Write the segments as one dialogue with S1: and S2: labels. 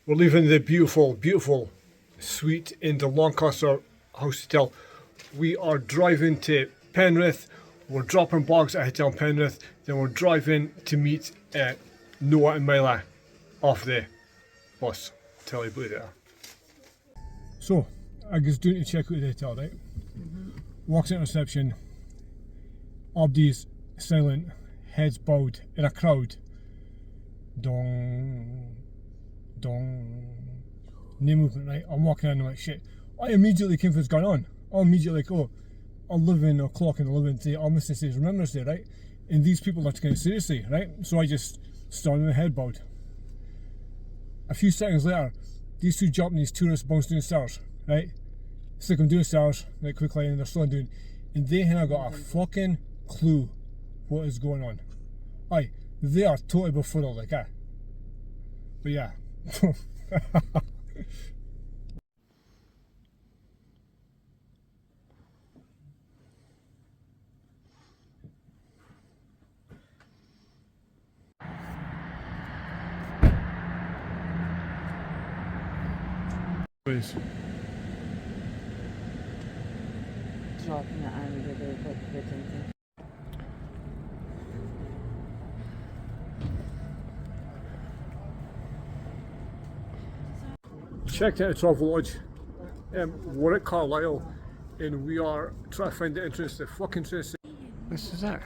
S1: We're leaving the beautiful, beautiful suite in the Lancaster House Hotel. We are driving to Penrith. We're dropping bags at Hotel Penrith. Then we're driving to meet Noah and Myla off the bus. Tell you about that. So, I was doing to check out the hotel, right? Walks in reception. Abdi's silent, heads bowed in a crowd. Dong, dong. No movement, right? I'm walking in and I'm like, shit. I immediately came for what's going on. I'm immediately like, oh, 11 o'clock in the 11th day, Armistice Day, Remembrance Day, right? And these people are taking it seriously, right? So I just started with my head bowed. A few seconds later, these two Japanese tourists bounced down the stairs, right? Stick them down the stairs, like quickly, and they're slowing down. And they haven't got a fucking clue what is going on. Aye, they are totally befuddled, like that. But yeah. Please.
S2: Dropping it under the liquid and things.
S1: Checked out a Travelodge. We're at Carlisle and we are trying to find the entrance to the fucking train station. This is it.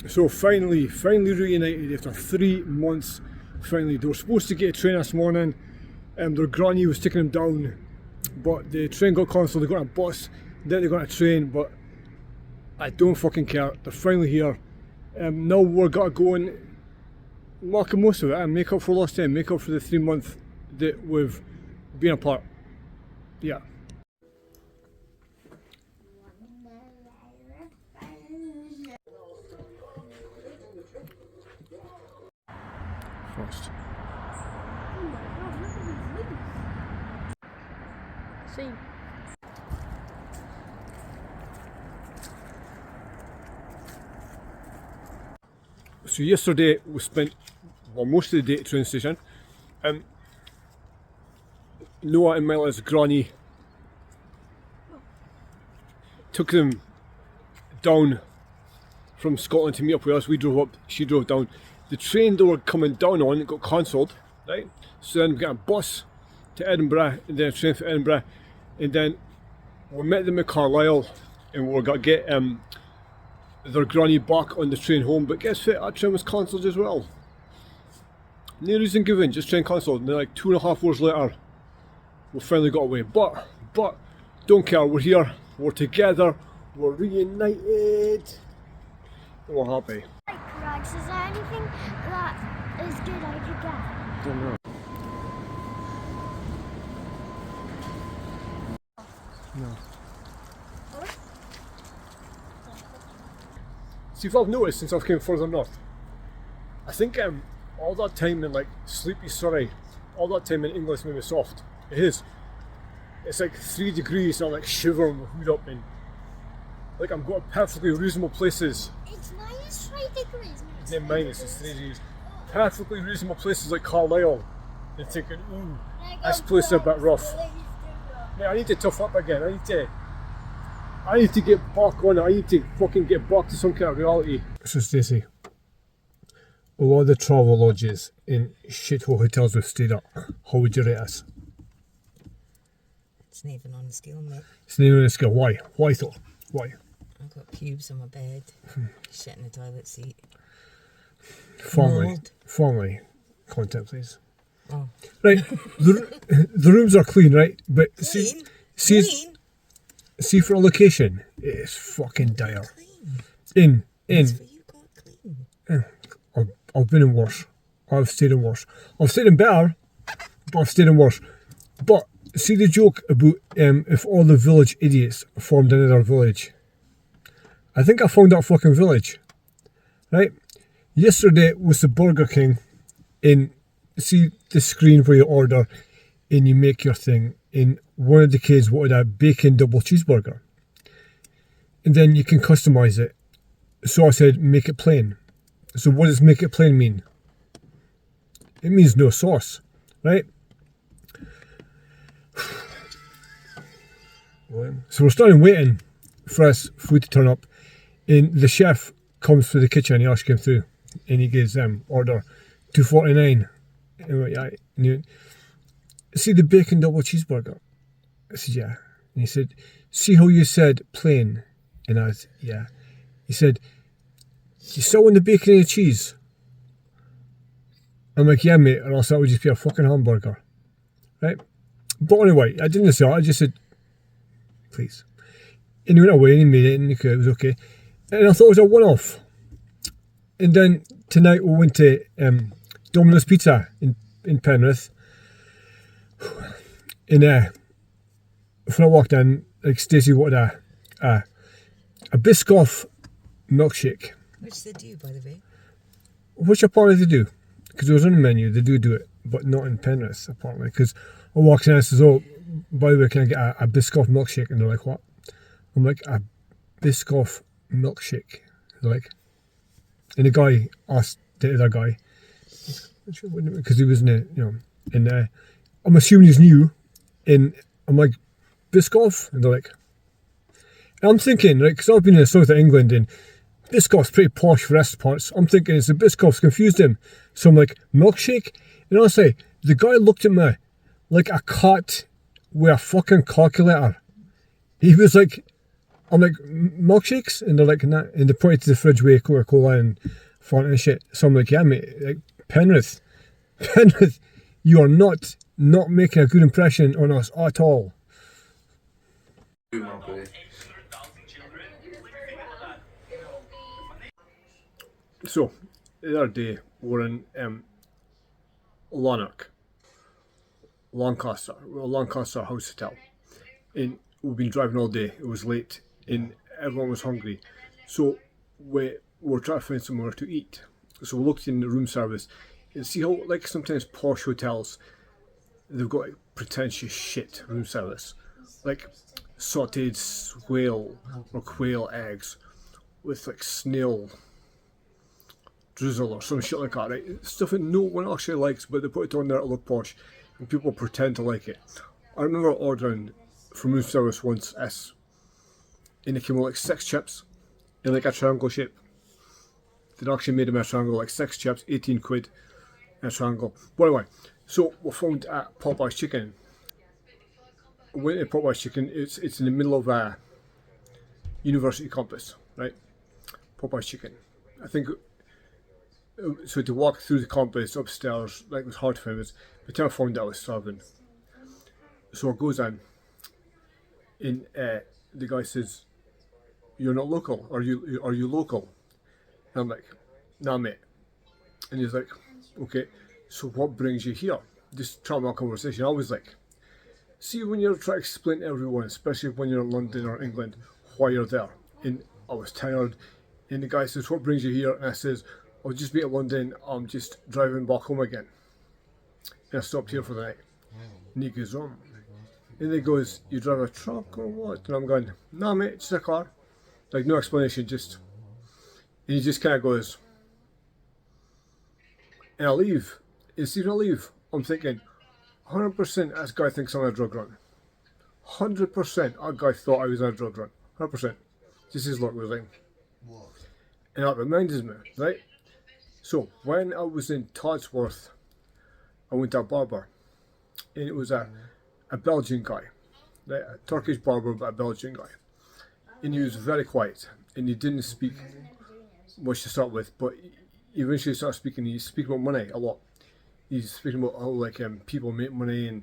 S1: So finally reunited after 3 months. Finally, they were supposed to get a train this morning, and their granny was taking them down, but the train got cancelled. They got a bus, then they got a train, but I don't fucking care. They're finally here. Now we're gotta go and make the most of it and make up for lost time, make up for the 3 months that we've been apart. Yeah. First.
S2: See.
S1: So yesterday we spent most of the day at the train station. Noah and Myla's granny took them down from Scotland to meet up with us. We drove up, she drove down. The train they were coming down on got cancelled, right? So then we got a bus to Edinburgh and then a train for Edinburgh, and then we met them at Carlisle and we're gonna get their granny back on the train home. But guess what? That train was cancelled as well. No reason given, just train cancelled. And then like 2.5 hours later, we finally got away. But don't care. We're here. We're together. We're reunited. And we're happy.
S3: Rags, is there anything that is good I could get?
S1: Don't know. No. See, if I've noticed since I've came further north, I think all that time in like sleepy Surrey, all that time in England's made me soft. It is. It's like 3 degrees and I'm like shivering with hood up and like I'm going to perfectly reasonable places.
S3: It's -3 degrees.
S1: It's in minus, it's 3 degrees. Perfectly reasonable places like Carlisle. They're thinking, ooh, this place is a bit rough. Mate, I need to tough up again. I need to get back on it. I need to fucking get back to some kind of reality. So Stacey, a lot of the travel lodges in shithole hotels we've stayed at, how would you rate us?
S2: It's not even on the scale, mate.
S1: It's not even on the scale. Why? Why though? Why?
S2: I've got pubes on my bed, shit in the toilet seat.
S1: Formally content, please.
S2: Oh.
S1: Right, the rooms are clean, right? But see for a location, it's fucking dire. In.
S2: That's what you got clean.
S1: I've been in worse. I've stayed in worse. I've stayed in better, but I've stayed in worse. But see the joke about if all the village idiots formed another village. I think I found that fucking village. Right? Yesterday was the Burger King in, see the screen where you order and you make your thing, and one of the kids wanted a bacon double cheeseburger. And then you can customize it. So I said, make it plain. So what does make it plain mean? It means no sauce, right? So we're starting waiting for this food to turn up, and the chef comes through the kitchen. He actually came through, and he gives order $2.49. And he went, see the bacon double cheeseburger? I said, yeah. And he said, see how you said plain? And I said, yeah. He said, you still want the bacon and the cheese? I'm like, yeah, mate, or else that would just be a fucking hamburger. Right? But anyway, I didn't say that. I just said, please. And he went away and he made it, and it was okay. And I thought it was a one-off. And then tonight we went to Domino's Pizza in Penrith. And when I walked in, like Stacey wanted a Biscoff milkshake.
S2: Which they do, by the way.
S1: Which apparently they do. Because it was on the menu, they do it, but not in Penrith, apparently. Because I walked in and I says, oh, by the way, can I get a Biscoff milkshake? And they're like, what? I'm like, a Biscoff milkshake. They're like, and the guy asked the other guy, because he was in it, and I'm assuming he's new, and I'm like, Biscoff? And they're like, and I'm thinking, right, because I've been in the south of England, and Biscoff's pretty posh for rest parts. I'm thinking it's the Biscoff's confused him. So I'm like, milkshake? And honestly, the guy looked at me like a cat with a fucking calculator. He was like, I'm like, milkshakes? And they're like, nah. And they pointed to the fridge with Coca-Cola and Fanta and shit. So I'm like, yeah, mate, like, Penrith, you are not making a good impression on us at all. So, the other day, we're in Lancaster House Hotel. And we've been driving all day, it was late, and everyone was hungry. So, we were trying to find somewhere to eat. So we looked in the room service, and see how, like, sometimes posh hotels, they've got like, pretentious shit room service. Like, sautéed whale or quail eggs with, like, snail drizzle or some shit like that, right? Stuff that no one actually likes, but they put it on there to look posh, and people pretend to like it. I remember ordering from room service once, and it came with like 6 chips in like a triangle shape. They'd actually made them a triangle, like 6 chips, 18 quid in a triangle. But anyway, so we found at Popeye's Chicken. We went to Popeye's Chicken, it's in the middle of a university campus, right? Popeye's Chicken. I think, so to walk through the campus upstairs, like it was hard to find us. By the time I found out I was starving. So it goes in, and the guy says, "You're not local, are you local?" And I'm like, "Nah, mate." And he's like, "Okay, so what brings you here?" Just trying my conversation. I was like, see, when you're trying to explain to everyone, especially when you're in London or England, why you're there. And I was tired, and the guy says, "What brings you here?" And I says, "I'll just be at London, I'm just driving back home again. And I stopped here for the night." And he goes, "Oh." And he goes, "You drive a truck or what?" And I'm going, "Nah, mate, just a car." Like, no explanation, just. And he just kind of goes, and I leave. And see, when I leave, I'm thinking, 100% this guy thinks I'm on a drug run. 100% that guy thought I was on a drug run. 100%. Just his luck was like. And that reminds me, right? So, when I was in Todsworth, I went to a barber. And it was a Belgian guy. Right? A Turkish barber, but a Belgian guy. And he was very quiet. And he didn't speak much to start with, but he eventually started speaking. He spoke about money a lot. he's speaking about how like people make money, and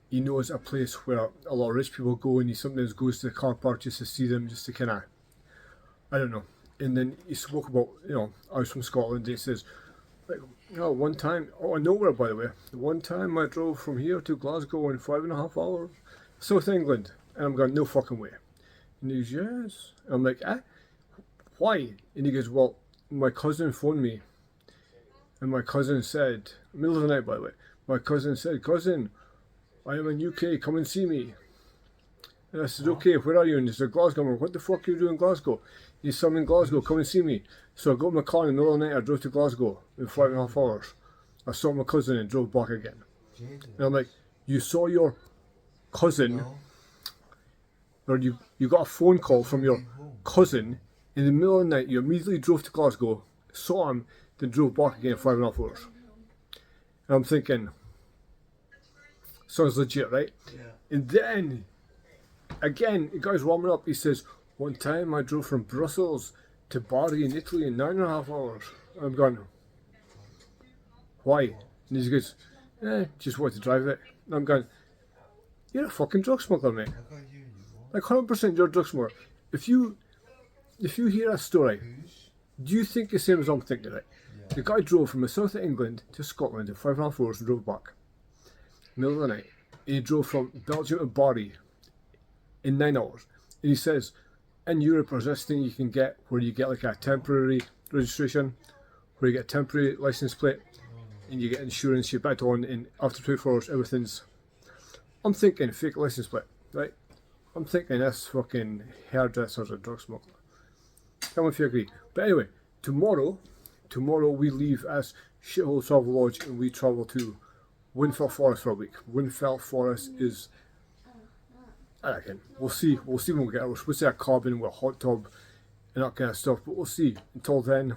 S1: he knows a place where a lot of rich people go, and he sometimes goes to the car park just to see them, just to kind of, I don't know. And then he spoke about, I was from Scotland. He says, like, one time, nowhere by the way, one time I drove from here to Glasgow in 5.5 hours, South England. And I'm going, no fucking way. And he goes, yes. And I'm like, why? And he goes, well, my cousin phoned me. And my cousin said, middle of the night by the way, my cousin said, cousin, I am in UK, come and see me. And I said, okay, where are you? And he said, Glasgow. I'm like, what the fuck are you doing in Glasgow? He said, I'm in Glasgow, come and see me. So I got in my car in the middle of the night, I drove to Glasgow in 5.5 hours. I saw my cousin and drove back again. And I'm like, you saw your cousin, or you got a phone call from your cousin in the middle of the night, you immediately drove to Glasgow, saw him, then drove back again in 5.5 hours. And I'm thinking, sounds legit, right?
S4: Yeah.
S1: And then, again, the guy's warming up. He says, one time I drove from Brussels to Bari in Italy in 9.5 hours. I'm going, why? And he goes, just wanted to drive it. And I'm going, you're a fucking drug smuggler, mate. Like 100% you're a drug smuggler. If you hear a story, do you think the same as I'm thinking, right? Yeah. The guy drove from the south of England to Scotland in 5.5 hours and drove back. Middle of the night. And he drove from Belgium to Bari in 9 hours. And he says, in Europe there's this thing you can get where you get like a temporary registration, where you get a temporary license plate, and you get insurance, you bet on, and after 24 hours everything's... I'm thinking fake license plate, right? I'm thinking this fucking hairdresser's a drug smuggler. Tell me if you agree. But anyway, tomorrow we leave as Shithole Travel Lodge and we travel to Whinfell Forest for a week. Whinfell Forest is, I reckon, we'll see when we get there. We're supposed to have a cabin with a hot tub and that kind of stuff, but we'll see. Until then,